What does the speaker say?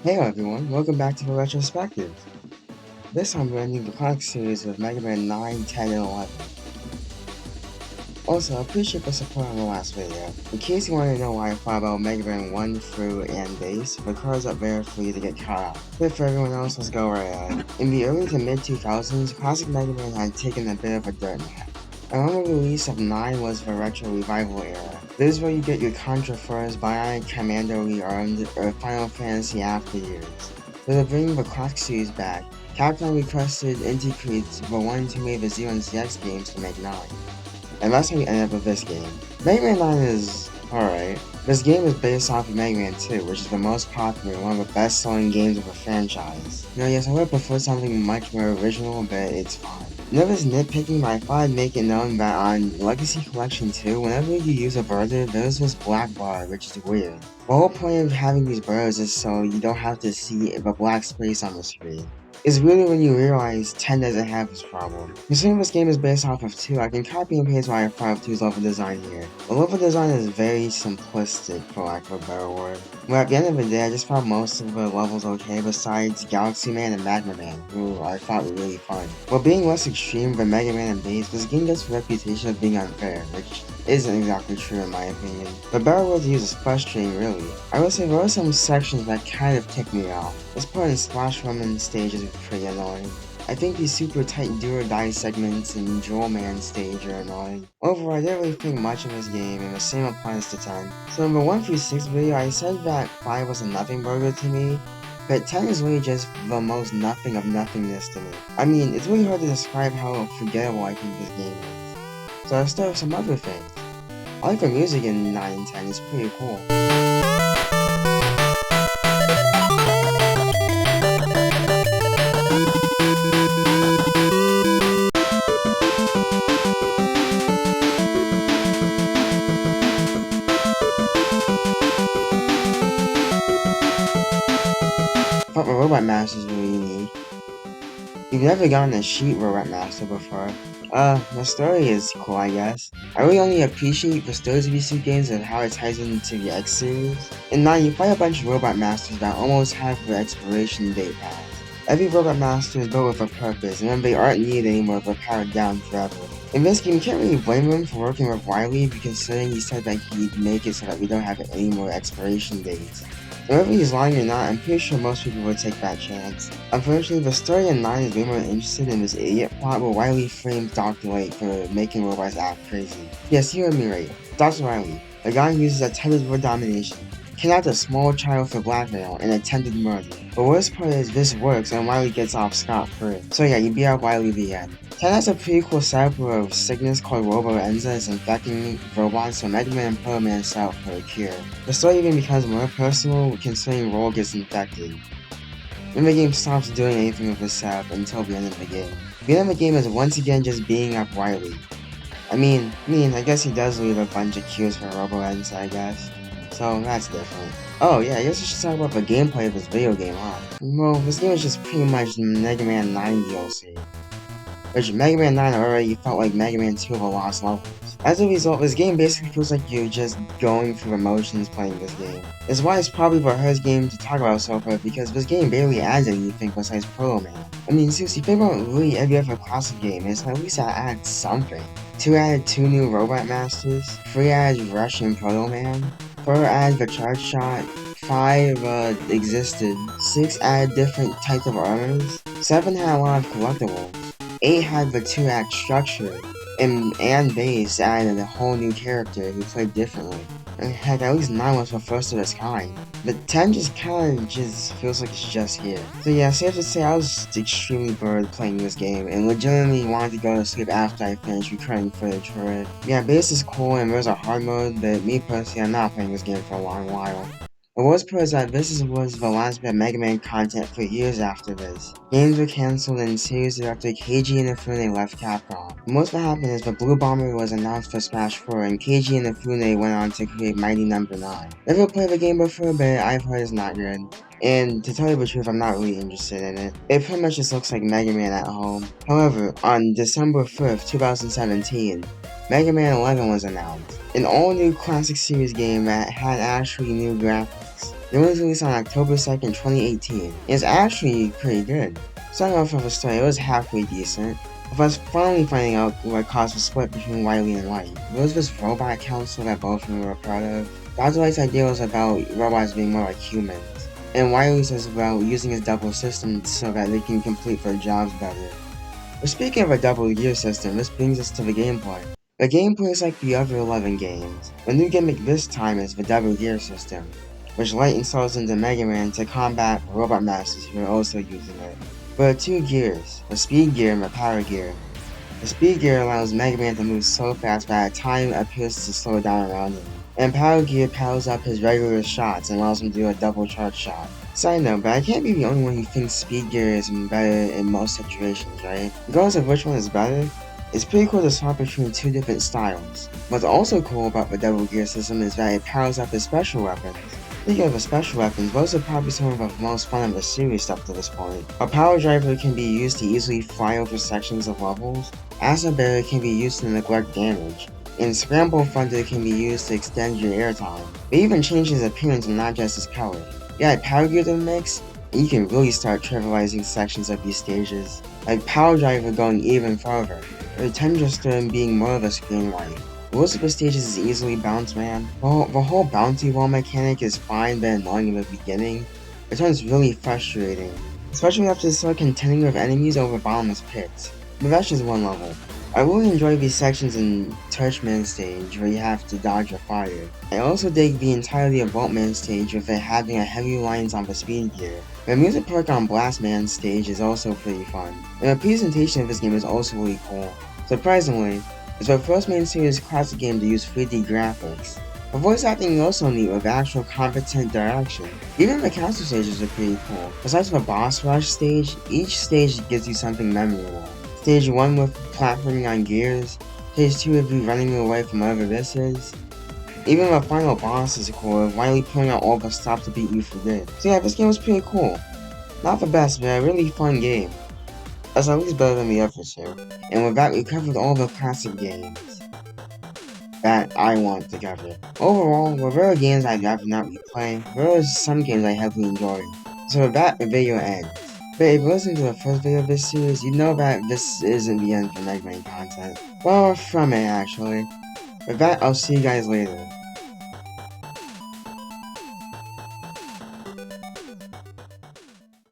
Hey everyone, welcome back to the Retrospective. This time we're ending the Chronic series with Mega Man 9, 10, and 11. Also, I appreciate the support on the last video. In case you want to know why I thought about Mega Man 1 through and base, the cards up there for you to get caught up. But for everyone else, let's go right ahead. In the early to mid 2000s, classic Mega Man had taken a bit of a dirt nap. Around the release of 9 was the retro revival era. This is where you get your Contra First, Bionic Commando Rearmed, or Final Fantasy after years. So to bring the classic series back, Capcom requested Inti Creates the ones who made the Zero and CX games to make 9. And that's how you end up with this game. Mega Man 9 is alright. This game is based off of Mega Man 2, which is the most popular and one of the best selling games of the franchise. Now yes, I would prefer something much more original, but it's fine. None of this nitpicking, but I thought I'd make it known that on Legacy Collection 2, whenever you use a birder, there's this black bar, which is weird. The whole point of having these bars is so you don't have to see the black space on the screen. It's really when you realize 10 doesn't have this problem. Considering this game is based off of 2, I can copy and paste my part of 2's level design here. The level design is very simplistic, for lack of a better word. But at the end of the day, I just found most of the levels okay besides Galaxy Man and Magma Man, who I thought were really fun. While being less extreme than Mega Man and Base, this game gets the reputation of being unfair, which isn't exactly true in my opinion. The better word to use is frustrating, really. I would say there are some sections that kind of tick me off. This part in Splash Woman stages is pretty annoying. I think these super tight do-or-die segments in Jewel Man stage are annoying. Overall, I didn't really think much of this game, and the same applies to 10. So in the 1 through 6 video, I said that 5 was a nothing burger to me, but 10 is really just the most nothing of nothingness to me. I mean, it's really hard to describe how forgettable I think this game is. So let's start with some other things. I like the music in 9 and 10, it's pretty cool. But the Robot Master is really unique. You've never gotten a Sheet Robot Master before. The story is cool, I guess. I really only appreciate the stories of these two games and how it ties into the X series. In 9, you fight a bunch of Robot Masters that almost have their expiration date passed. Every Robot Master is built with a purpose, and when they aren't needed anymore, they're powered down forever. In this game, you can't really blame him for working with Wily, considering he said that he'd make it so that we don't have any more expiration dates. Whether he's lying or not, I'm pretty sure most people would take that chance. Unfortunately, the story in 9 is way more interested in this idiot plot where Wily frames Dr. Light for making robots act crazy. Yes, you heard me right. Dr. Wily, the guy who uses attempted world domination, kidnapped a small child for blackmail and attempted murder. The worst part is this works and Wily gets off scot-free. So yeah, you beat out Wily the end. 10 has a pretty cool setup where a sickness called Robo-Enza is infecting robots, so Mega Man and Proto Man set out for a cure. The story even becomes more personal considering Roll gets infected. Then the game stops doing anything with this setup until the end of the game. The end of the game is once again just beating up Wily. I guess he does leave a bunch of cures for Robo-Enza, I guess. So that's different. Oh yeah, I guess we should talk about the gameplay of this video game, huh? Well, this game is just pretty much Mega Man 9 DLC. Which Mega Man 9 already felt like Mega Man 2 of the lost levels. As a result, this game basically feels like you're just going through the motions playing this game. It's why it's probably the hardest game to talk about so far, because this game barely adds anything besides Proto Man. I mean, seriously, think about really every other classic game, it's at least add something. 2 added 2 new Robot Masters, 3 added Russian Proto Man, 4 added the Charge Shot, 5 existed, 6 added different types of armors, 7 had a lot of collectibles, 8 had the 2-act structure, and Base added a whole new character who played differently. And heck, at least 9 was the first of its kind. But 10 just kinda feels like it's just here. So yeah, safe to say I was extremely bored playing this game, and legitimately wanted to go to sleep after I finished recording footage for it. Yeah, Base is cool and there's a hard mode, but me personally, I'm not playing this game for a long while. The worst part is that was the last bit of Mega Man content for years after this. Games were cancelled and series director Keiji Inafune left Capcom. Most that happened is the Blue Bomber was announced for Smash 4 and Keiji Inafune went on to create Mighty Number 9. Never played the game before, but I've heard it's not good. And to tell you the truth, I'm not really interested in it. It pretty much just looks like Mega Man at home. However, on December 5th, 2017, Mega Man 11 was announced. An all-new classic series game that had actually new graphics. It was released on October 2nd, 2018, and it's actually pretty good. Starting off with a story, it was halfway decent, with us finally finding out what caused the split between Wily and Light. There was this robot council that both of them were a part of. Dr. Light's idea was about robots being more like humans, and Wily's is about using his double system so that they can complete their jobs better. But speaking of a double gear system, this brings us to the gameplay. The gameplay is like the other 11 games. The new gimmick this time is the double gear system, which Light installs into Mega Man to combat Robot Masters who are also using it. There are two gears, the speed gear and the power gear. The speed gear allows Mega Man to move so fast that time appears to slow down around him, and power gear powers up his regular shots and allows him to do a double charge shot. Side note, but I can't be the only one who thinks speed gear is better in most situations, right? Regardless of which one is better, it's pretty cool to swap between two different styles. What's also cool about the double gear system is that it powers up his special weapons. Speaking of the special weapons, those are probably some of the most fun of the series up to this point. A power driver can be used to easily fly over sections of levels, Acid Barrier can be used to neglect damage, and Scramble Thunder can be used to extend your airtime. It even changes his appearance and not just his color. You add Power Gear to the mix, and you can really start trivializing sections of these stages, like Power Driver going even farther, or Tundra Storm being more of a screen wipe. Most of the stages is easily bounce man. While the whole bounty wall mechanic is fine but annoying in the beginning, it turns really frustrating, especially after you start contending with enemies over bottomless pits. But that's just one level. I really enjoy these sections in Torchman stage where you have to dodge a fire. I also dig the entirety of Boltman stage with it having a heavy reliance on the speed gear. The music perk on Blastman stage is also pretty fun, and the presentation of this game is also really cool. Surprisingly, it's the first main series classic game to use 3D graphics. The voice acting is also neat with actual competent direction. Even the castle stages are pretty cool. Besides the boss rush stage, each stage gives you something memorable. Stage 1 with platforming on gears, Stage 2 with you running away from whatever this is. Even the final boss is cool, with Wily pulling out all the stops to beat you for good. So yeah, this game was pretty cool. Not the best, but a really fun game. That's at least better than the other two. And with that, we covered all the classic games that I want to cover. Overall, there are games I'd rather not replay, there are some games I heavily enjoyed. So with that, the video ends. But if you listen to the first video of this series, you know that this isn't the end for Mega Man content. Well, from it actually. With that, I'll see you guys later.